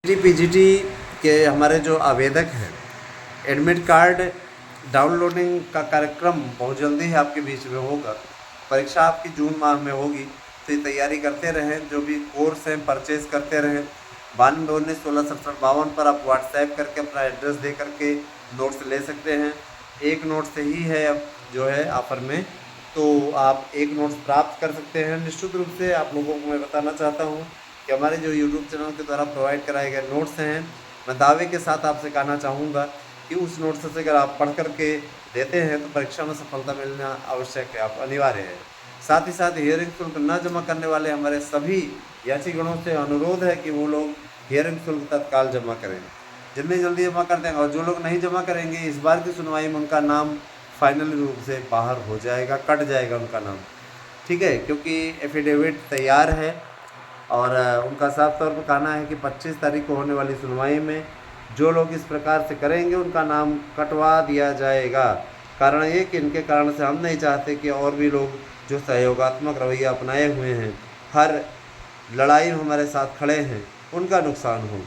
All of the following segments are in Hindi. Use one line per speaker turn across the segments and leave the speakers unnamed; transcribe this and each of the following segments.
पीजीटी के हमारे जो आवेदक हैं, एडमिट कार्ड डाउनलोडिंग का कार्यक्रम बहुत जल्दी ही आपके बीच में होगा। परीक्षा आपकी जून माह में होगी, तो ये तैयारी करते रहें। जो भी कोर्स हैं परचेज़ करते रहें। 9219 16 67 52 पर आप व्हाट्सएप करके अपना एड्रेस दे करके नोट्स ले सकते हैं। एक नोट से ही है अब जो है ऑफ़र में, तो आप एक नोट्स प्राप्त कर सकते हैं। निश्चित रूप से आप लोगों को मैं बताना चाहता हूँ कि हमारे जो यूट्यूब चैनल के द्वारा प्रोवाइड कराए गए नोट्स हैं, मैं दावे के साथ आपसे कहना चाहूँगा कि उस नोट्स से अगर आप पढ़ कर के देते हैं तो परीक्षा में सफलता मिलना आवश्यक है, आप अनिवार्य है। साथ ही साथ हियरिंग शुल्क न जमा करने वाले हमारे सभी यात्रीगणों से अनुरोध है कि वो लोग हियरिंग शुल्क तत्काल जमा करें, जितनी जल्दी जमा कर देंगे। और जो लोग नहीं जमा करेंगे, इस बार की सुनवाई में उनका नाम फाइनल रूप से बाहर हो जाएगा, कट जाएगा उनका नाम, ठीक है, क्योंकि एफिडेविट तैयार है। और उनका साफ तौर पर कहना है कि 25 तारीख को होने वाली सुनवाई में जो लोग इस प्रकार से करेंगे उनका नाम कटवा दिया जाएगा। कारण ये कि इनके कारण से हम नहीं चाहते कि और भी लोग जो सहयोगात्मक रवैया अपनाए हुए हैं, हर लड़ाई में हमारे साथ खड़े हैं, उनका नुकसान हो।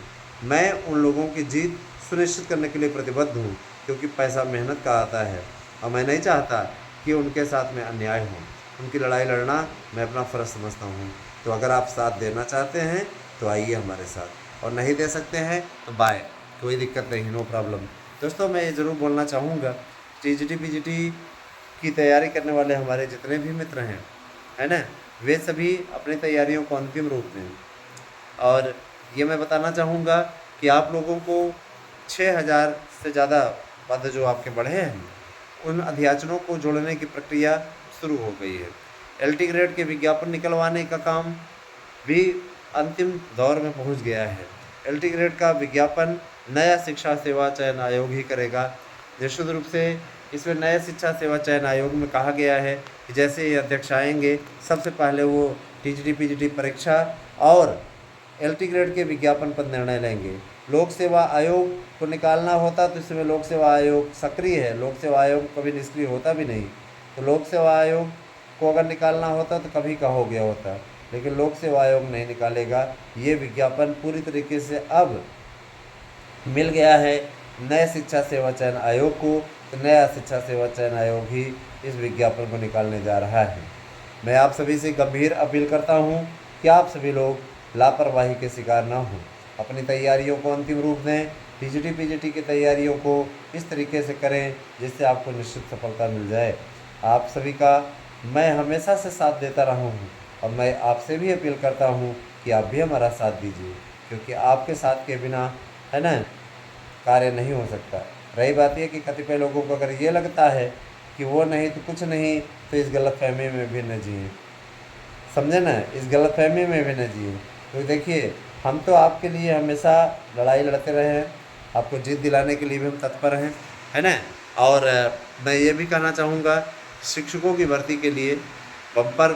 मैं उन लोगों की जीत सुनिश्चित करने के लिए प्रतिबद्ध हूँ, क्योंकि पैसा मेहनत का आता है और मैं नहीं चाहता कि उनके साथ में अन्याय हो। उनकी लड़ाई लड़ना मैं अपना फ़र्ज़ समझता हूँ। तो अगर आप साथ देना चाहते हैं तो आइए हमारे साथ, और नहीं दे सकते हैं तो बाय, कोई दिक्कत नहीं, नो प्रॉब्लम। दोस्तों, मैं ये ज़रूर बोलना चाहूँगा, टीजीटी पीजीटी की तैयारी करने वाले हमारे जितने भी मित्र हैं, है ना, वे सभी अपनी तैयारियों को अंतिम रूप दें। और ये मैं बताना चाहूँगा कि आप लोगों को 6000 से ज़्यादा पद जो आपके बढ़े हैं, उन अध्याचनों को जोड़ने की प्रक्रिया शुरू हो गई है। एलटी ग्रेड के विज्ञापन निकलवाने का काम भी अंतिम दौर में पहुंच गया है। एलटी ग्रेड का विज्ञापन नया शिक्षा सेवा चयन आयोग ही करेगा। निश्चित रूप से इसमें नए शिक्षा सेवा चयन आयोग में कहा गया है कि जैसे ये अध्यक्ष आएंगे, सबसे पहले वो टीजीटी पीजीटी परीक्षा और एलटी ग्रेड के विज्ञापन पर निर्णय लेंगे। लोक सेवा आयोग को निकालना होता तो इसमें लोक सेवा आयोग सक्रिय है, लोक सेवा आयोग कभी निष्क्रिय होता भी नहीं। तो लोक सेवा आयोग को अगर निकालना होता तो कभी का हो गया होता, लेकिन लोक सेवा आयोग नहीं निकालेगा। ये विज्ञापन पूरी तरीके से अब मिल गया है नए शिक्षा सेवा चयन आयोग को, तो नया शिक्षा सेवा चयन आयोग ही इस विज्ञापन को निकालने जा रहा है। मैं आप सभी से गंभीर अपील करता हूँ कि आप सभी लोग लापरवाही के शिकार ना हों, अपनी तैयारियों को अंतिम रूप दें। टीजीटी पीजीटी की तैयारियों को इस तरीके से करें जिससे आपको निश्चित सफलता मिल जाए। आप सभी का मैं हमेशा से साथ देता रहा हूँ, और मैं आपसे भी अपील करता हूँ कि आप भी हमारा साथ दीजिए, क्योंकि आपके साथ के बिना, है ना, कार्य नहीं हो सकता। रही बात यह कि कतिपय लोगों को अगर ये लगता है कि वो नहीं तो कुछ नहीं, तो इस गलतफहमी में भी न जिए, समझे ना, इस गलतफहमी में भी न जिए। तो देखिए, हम तो आपके लिए हमेशा लड़ाई लड़ते रहे हैं, आपको जीत दिलाने के लिए भी हम तत्पर हैं, है ना। और मैं ये भी कहना चाहूँगा, शिक्षकों की भर्ती के लिए बम्पर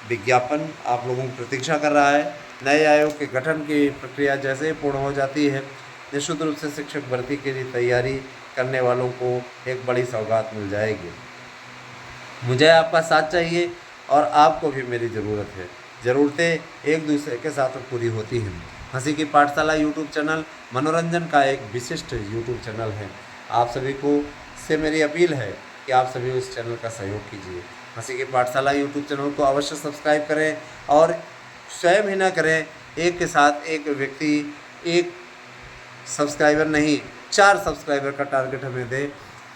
विज्ञापन आप लोगों की प्रतीक्षा कर रहा है। नए आयोग के गठन की प्रक्रिया जैसे ही पूर्ण हो जाती है, निश्चित रूप से शिक्षक भर्ती के लिए तैयारी करने वालों को एक बड़ी सौगात मिल जाएगी। मुझे आपका साथ चाहिए और आपको भी मेरी ज़रूरत है। ज़रूरतें एक दूसरे के साथ पूरी होती हैं। हंसी की पाठशाला यूट्यूब चैनल मनोरंजन का एक विशिष्ट यूट्यूब चैनल है। आप सभी को से मेरी अपील है कि आप सभी उस चैनल का सहयोग कीजिए। हंसी की पाठशाला यूट्यूब चैनल को अवश्य सब्सक्राइब करें, और स्वयं ही ना करें, एक के साथ एक व्यक्ति एक सब्सक्राइबर नहीं, 4 सब्सक्राइबर का टारगेट हमें दे,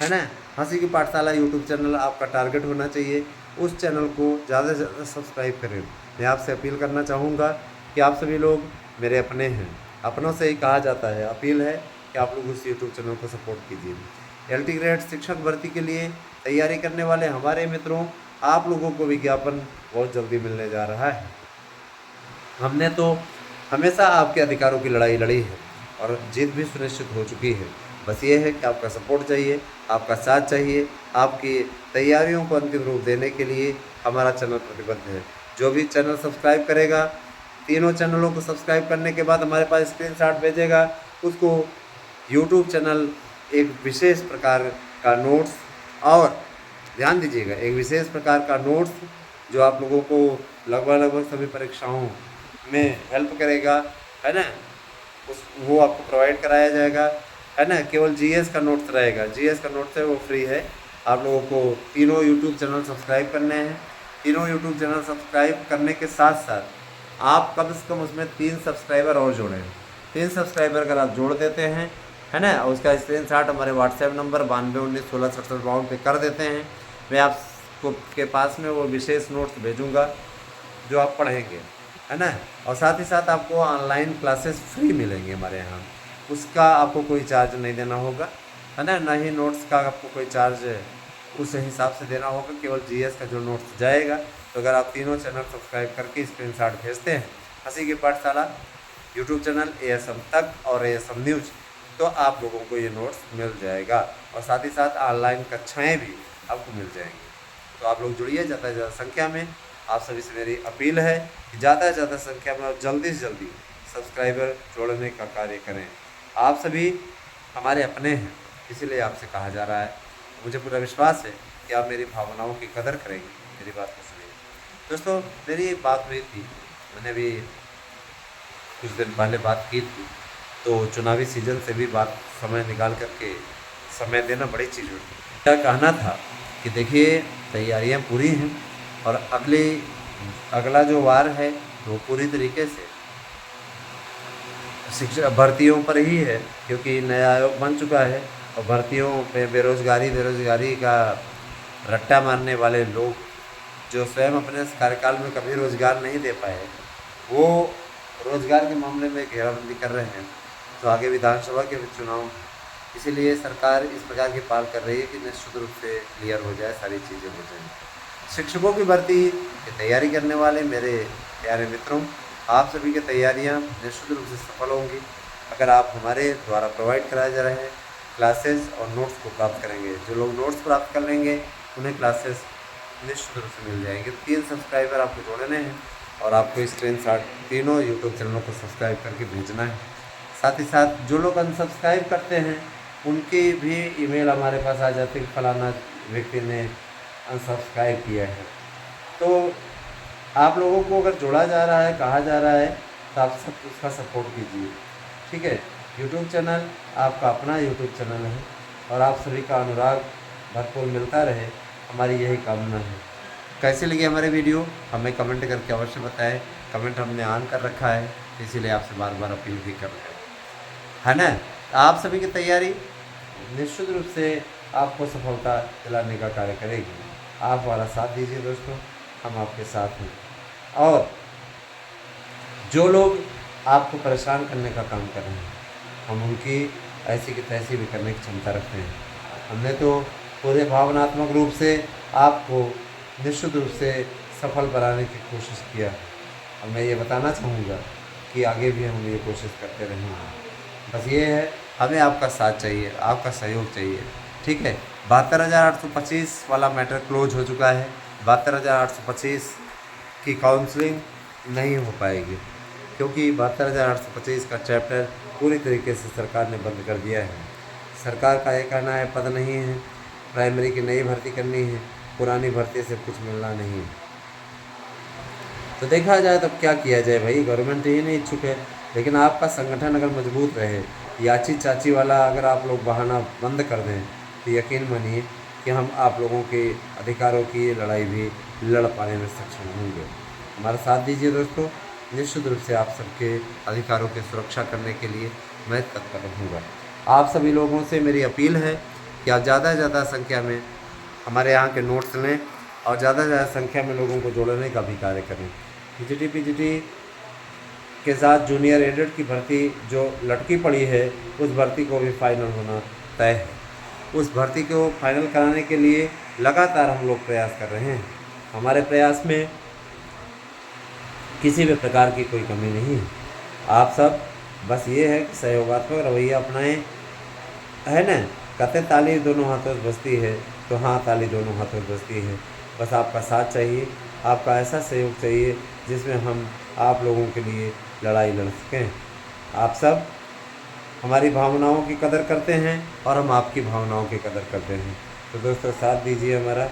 है ना। हंसी की पाठशाला यूट्यूब चैनल आपका टारगेट होना चाहिए। उस चैनल को ज़्यादा से ज़्यादा सब्सक्राइब करें। मैं आपसे अपील करना चाहूँगा कि आप सभी लोग मेरे अपने हैं, अपनों से ही कहा जाता है। अपील है कि आप लोग उस यूट्यूब चैनल को सपोर्ट कीजिए। एलटी ग्रेड शिक्षक भर्ती के लिए तैयारी करने वाले हमारे मित्रों, आप लोगों को विज्ञापन बहुत जल्दी मिलने जा रहा है। हमने तो हमेशा आपके अधिकारों की लड़ाई लड़ी है और जीत भी सुनिश्चित हो चुकी है। बस ये है कि आपका सपोर्ट चाहिए, आपका साथ चाहिए। आपकी तैयारियों को अंतिम रूप देने के लिए हमारा चैनल प्रतिबद्ध है। जो भी चैनल सब्सक्राइब करेगा, तीनों चैनलों को सब्सक्राइब करने के बाद हमारे पास स्क्रीनशॉट भेजेगा, उसको यूट्यूब चैनल एक विशेष प्रकार का नोट्स, और ध्यान दीजिएगा, एक विशेष प्रकार का नोट्स जो आप लोगों को लगभग सभी परीक्षाओं में हेल्प करेगा, है ना। वो आपको प्रोवाइड कराया जाएगा, है ना। केवल जीएस का नोट्स रहेगा, जीएस का नोट्स है वो फ्री है। आप लोगों को तीनों यूट्यूब चैनल सब्सक्राइब करने हैं। तीनों यूट्यूब चैनल सब्सक्राइब करने के साथ साथ आप कम से कम उसमें 3 सब्सक्राइबर और जोड़ें। 3 सब्सक्राइबर अगर आप जोड़ देते हैं, है ना, उसका स्क्रीनशॉट हमारे व्हाट्सएप नंबर 9219166752 पे कर देते हैं। मैं आपको के पास में वो विशेष नोट्स भेजूँगा जो आप पढ़ेंगे, है ना। और साथ ही साथ आपको ऑनलाइन क्लासेस फ्री मिलेंगे हमारे यहाँ, उसका आपको कोई चार्ज नहीं देना होगा, है ना। ना ही नोट्स का आपको कोई चार्ज उस हिसाब से देना होगा, केवल जीएस का जो नोट्स जाएगा। तो अगर आप तीनों चैनल सब्सक्राइब करके स्क्रीनशॉट भेजते हैं हंसी की पाठशाला यूट्यूब चैनल, एएसएम तक और एएसएम न्यूज़, तो आप लोगों को ये नोट्स मिल जाएगा। और साथ ही साथ ऑनलाइन कक्षाएँ भी आपको मिल जाएंगी। तो आप लोग जुड़िए ज़्यादा से ज़्यादा संख्या में। आप सभी से मेरी अपील है कि ज़्यादा से ज़्यादा संख्या में और जल्दी से जल्दी सब्सक्राइबर जोड़ने का कार्य करें। आप सभी हमारे अपने हैं, इसीलिए आपसे कहा जा रहा है। मुझे पूरा विश्वास है कि आप मेरी भावनाओं की कदर करेंगे, मेरी बात को सुनिए। दोस्तों, मेरी एक बात हुई थी, मैंने भी कुछ दिन पहले बात की थी, तो चुनावी सीजन से भी बात समय निकाल करके समय देना बड़ी चीज़ होती है। क्या कहना था कि देखिए, तैयारियां पूरी हैं और अगला जो वार है वो पूरी तरीके से शिक्षा भर्तियों पर ही है, क्योंकि नया आयोग बन चुका है और भर्तियों पे बेरोज़गारी का रट्टा मारने वाले लोग जो स्वयं अपने कार्यकाल में कभी रोज़गार नहीं दे पाए, वो रोज़गार के मामले में घेराबंदी कर रहे हैं। तो आगे विधानसभा के चुनाव, इसीलिए सरकार इस प्रकार की पहल कर रही है कि निश्चित रूप से क्लियर हो जाए, सारी चीज़ें हो जाएँ। शिक्षकों की भर्ती की तैयारी करने वाले मेरे प्यारे मित्रों, आप सभी की तैयारियां निश्चित रूप से सफल होंगी अगर आप हमारे द्वारा प्रोवाइड कराए जा रहे क्लासेस और नोट्स को प्राप्त करेंगे। जो लोग नोट्स प्राप्त कर लेंगे उन्हें क्लासेस निश्चित रूप से मिल जाएंगे। 3 सब्सक्राइबर आपको जोड़ने हैं और आपको स्क्रीनशॉट तीनों यूट्यूब चैनलों को सब्सक्राइब करके भेजना है। साथ ही साथ जो लोग अनसब्सक्राइब करते हैं उनकी भी ईमेल हमारे पास आ जाती है कि फलाना व्यक्ति ने अनसब्सक्राइब किया है। तो आप लोगों को अगर जोड़ा जा रहा है, कहा जा रहा है, तो आप सब उसका सपोर्ट कीजिए, ठीक है। यूट्यूब चैनल आपका अपना यूट्यूब चैनल है और आप सभी का अनुराग भरपूर मिलता रहे, हमारी यही कामना है। कैसे लगी हमारे वीडियो हमें कमेंट करके अवश्य बताएं। कमेंट हमने ऑन कर रखा है, इसीलिए आपसे बार बार अपील भी कर रहे हैं, है ना। आप सभी की तैयारी निश्चित रूप से आपको सफलता दिलाने का कार्य करेगी। आप हमारा साथ दीजिए दोस्तों, हम आपके साथ हैं। और जो लोग आपको परेशान करने का काम कर रहे हैं, हम उनकी ऐसी की तैसी भी करने की क्षमता रखते हैं। हमने तो पूरे भावनात्मक रूप से आपको निश्चित रूप से सफल बनाने की कोशिश किया और मैं ये बताना चाहूँगा कि आगे भी हम ये कोशिश करते रहेंगे। बस ये है, हमें आपका साथ चाहिए, आपका सहयोग चाहिए, ठीक है। 72,825 वाला मैटर क्लोज हो चुका है। 72,825 की काउंसलिंग नहीं हो पाएगी, क्योंकि 72,825 का चैप्टर पूरी तरीके से सरकार ने बंद कर दिया है। सरकार का ये कहना है पद नहीं है, प्राइमरी की नई भर्ती करनी है, पुरानी भर्ती से कुछ मिलना नहीं है। तो देखा जाए तब क्या किया जाए भाई, गवर्नमेंट ही नहीं इच्छुक है। लेकिन आपका संगठन अगर मजबूत रहे, याची चाची वाला अगर आप लोग बहाना बंद कर दें, तो यकीन मानिए कि हम आप लोगों के अधिकारों की लड़ाई भी लड़ पाने में सक्षम होंगे। हमारा साथ दीजिए दोस्तों, निश्चित रूप से आप सबके अधिकारों की सुरक्षा करने के लिए मैं तत्पर रहूँगा। आप सभी लोगों से मेरी अपील है कि आप ज़्यादा से ज़्यादा संख्या में हमारे यहाँ के नोट्स लें और ज़्यादा से ज़्यादा संख्या में लोगों को जोड़ने का भी कार्य करें। पीजीटी के साथ जूनियर एडेड की भर्ती जो लटकी पड़ी है, उस भर्ती को भी फाइनल होना तय है। उस भर्ती को फाइनल कराने के लिए लगातार हम लोग प्रयास कर रहे हैं। हमारे प्रयास में किसी भी प्रकार की कोई कमी नहीं है। आप सब बस ये है कि सहयोगात्मक रवैया अपनाएं, है ना। कहते ताली दोनों हाथों से बजती है, तो हाँ, ताली दोनों हाथों से बजती है। बस आपका साथ चाहिए, आपका ऐसा सहयोग चाहिए जिसमें हम आप लोगों के लिए लड़ाई लड़ सकें। आप सब हमारी भावनाओं की कदर करते हैं और हम आपकी भावनाओं की कदर करते हैं। तो दोस्तों, साथ दीजिए, हमारा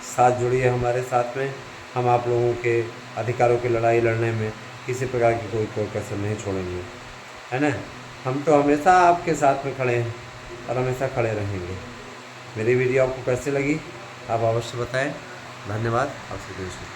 साथ जुड़िए हमारे साथ में। हम आप लोगों के अधिकारों की लड़ाई लड़ने में किसी प्रकार की कोई कसर नहीं छोड़ेंगे, है ना। हम तो हमेशा आपके साथ में खड़े हैं और हमेशा खड़े रहेंगे। मेरी वीडियो आपको कैसे लगी आप अवश्य बताएं। धन्यवाद। आपसे